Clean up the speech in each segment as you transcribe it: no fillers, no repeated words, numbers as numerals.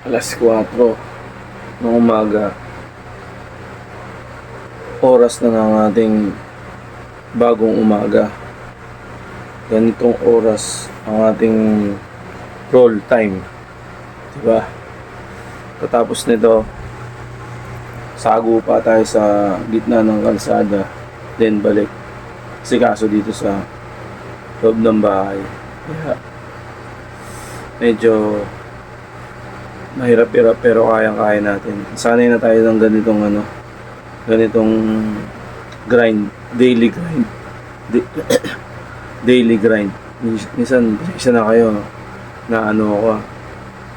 Alas 4 ng umaga. Oras na ng ating bagong umaga. Ganitong oras ang ating roll time. Diba? Katapos nito, sago pa tayo sa gitna ng kalsada. Then balik. Sikaso dito sa loob ng bahay. Kaya medyo mahirap-hirap pero kayang-kaya natin. Sanay na tayo ng ganitong grind, daily grind. Daily grind. Minsan, isa na kayo na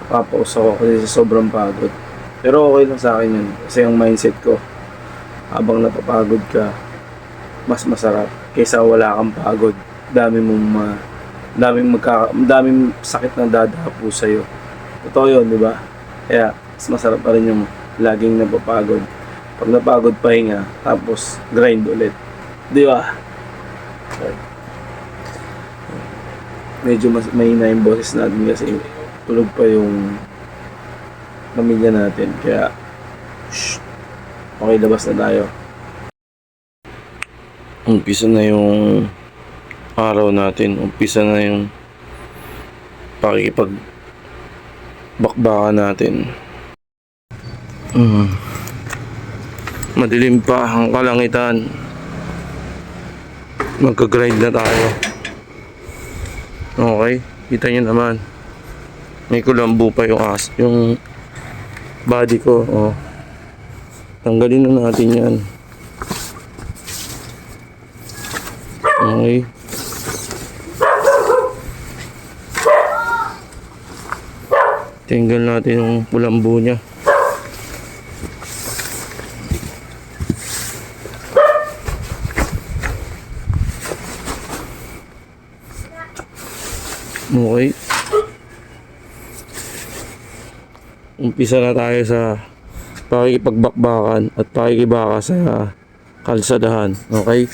papaus ako kasi sobrang pagod. Pero okay lang sa akin yun kasi ang mindset ko, habang napapagod ka, mas masarap kaysa wala kang pagod. Daming sakit na dadapo sa'yo. Totoo yun, di ba? Kaya, mas masarap pa rin yung laging napapagod. Pag napagod, pahinga, tapos grind ulit. Di ba? Medyo mas mahina yung boses natin kasi tulog pa yung pamilya natin. Kaya, okay, labas na tayo. Umpisa na yung araw natin. Umpisa na yung pakikipag-bakbakan natin. Madilim pa ang kalangitan. Magka-grind na tayo. Okay, kita nyo naman. May kulambo pa yung body ko. Oh. Tanggalin na natin yan. Okay. Tinggal natin yung kulambo niya. Okay. Umpisa na tayo sa pakikipagbakbakan at pakikibaka sa kalsadahan. Okay?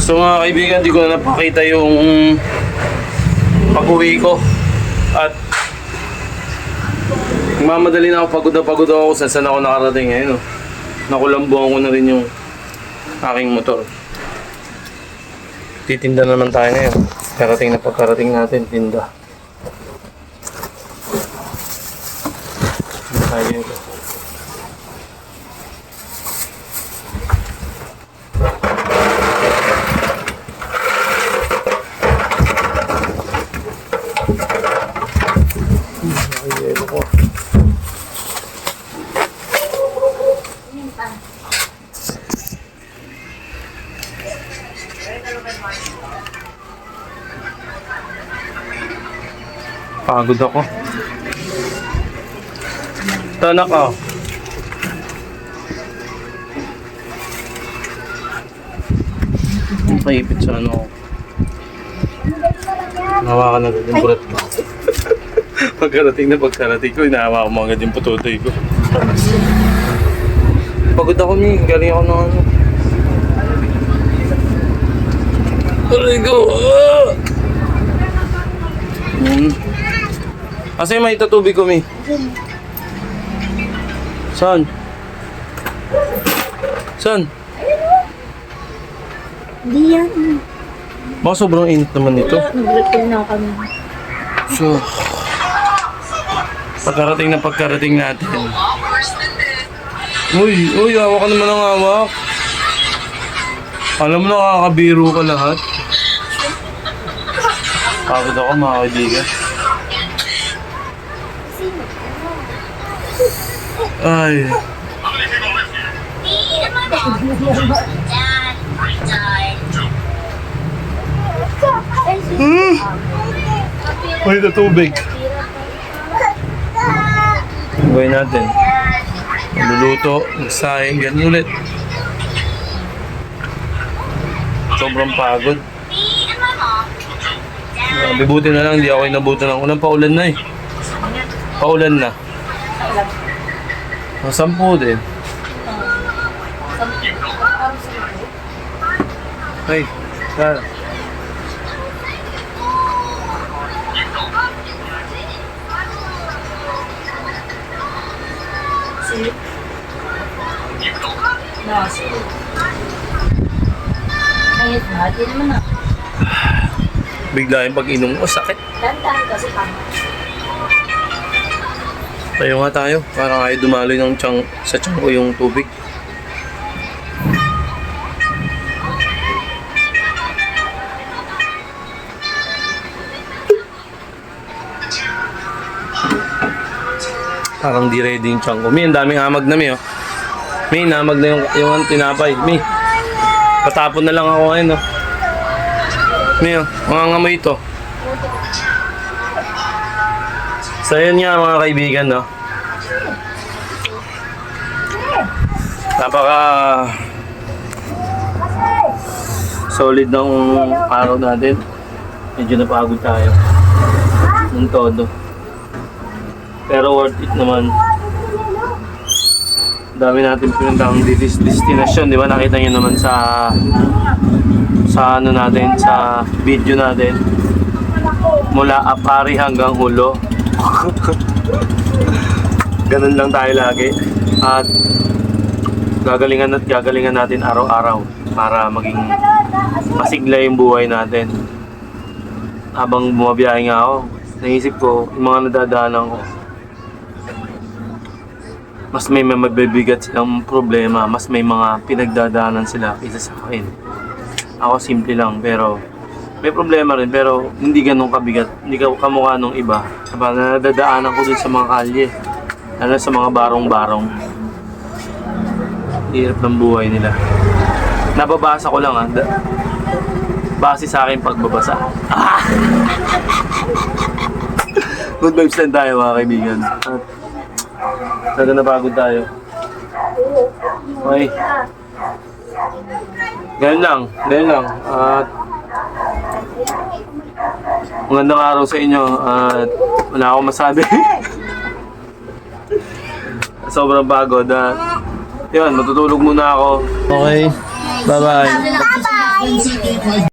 So mga kaibigan, di ko na napakita yung pag-uwi ko. At mamadali na ako, pagod ako kung saan ako nakarating ngayon. Nakulambuhan ko na rin yung aking motor. Titinda naman tayo ngayon. Karating na pagkarating natin, tinda. Tinda tayo dito. Pagod ako. Tanak ako. Ang paipit sa ano. Nahawakan na agad yung burat ko. Pagkarating ko, inahawakan mo agad yung pututoy ko. Pagod ako, galing ako ng ano. Aray ko. Kasi may tatubig ko, Mi. Saan? Saan? Hindi yan. Baka sobrang init naman nito. Nag-refill na kami. So, pagkarating natin. Uy, hawak ka naman ng hawak. Alam mo, nakakabiro ka lahat. Pagod ako, mga kaibigan. Ay. Uy, ito tubig. Gawin natin. Luluto, magsahin, ganun ulit. Sobrang pagod. Bibuti na lang, hindi ako inabutan ng ulan. Paulan na eh. Paulan na. Sampu din. Ay, Sarah. Ayun, hati naman na. Bigla yung pag-inom ko, sakit. Dandahan kasi pang. Tayo nga tayo, para kayo dumaloy ng sa tiyan ko yung tubig. Parang di ready yung tiyan ko. Mi, ang daming amag na, Mi, oh. Mi, namag na yung tinapay. Mi, patapon na lang ako ngayon, oh. Mi, oh, mga ngamoy ito. So yun nga mga kaibigan, no? Napaka solid ng araw natin. Medyo napagod tayo ng todo. Pero worth it naman. Dami natin pinuntahan destination, di ba? Nakita nyo naman sa ano natin, sa video natin. Mula Apari hanggang Hulo. Ganun lang tayo lagi. At gagalingan natin araw-araw para maging masigla yung buhay natin. Habang bumabiyahe nga ako, naisip ko yung mga nadadaanan ko. Mas may mabibigat silang problema, mas may mga pinagdadaanan sila kaysa sa akin. Ako simple lang, pero may problema rin, pero hindi ganun kabigat. Hindi kamukha nung iba. Diba, nadadaanan ko dun sa mga kalye. Lalo sa mga barong-barong. Hirap ng buhay nila. Nababasa ko lang, base sa akin pagbabasa. Good vibes lang tayo mga kaibigan. At napagod tayo. Okay. Ganun lang. At magandang araw sa inyo. At wala akong masabi. Sobrang pagod. Yun, matutulog muna ako. Okay. Bye-bye. Bye-bye!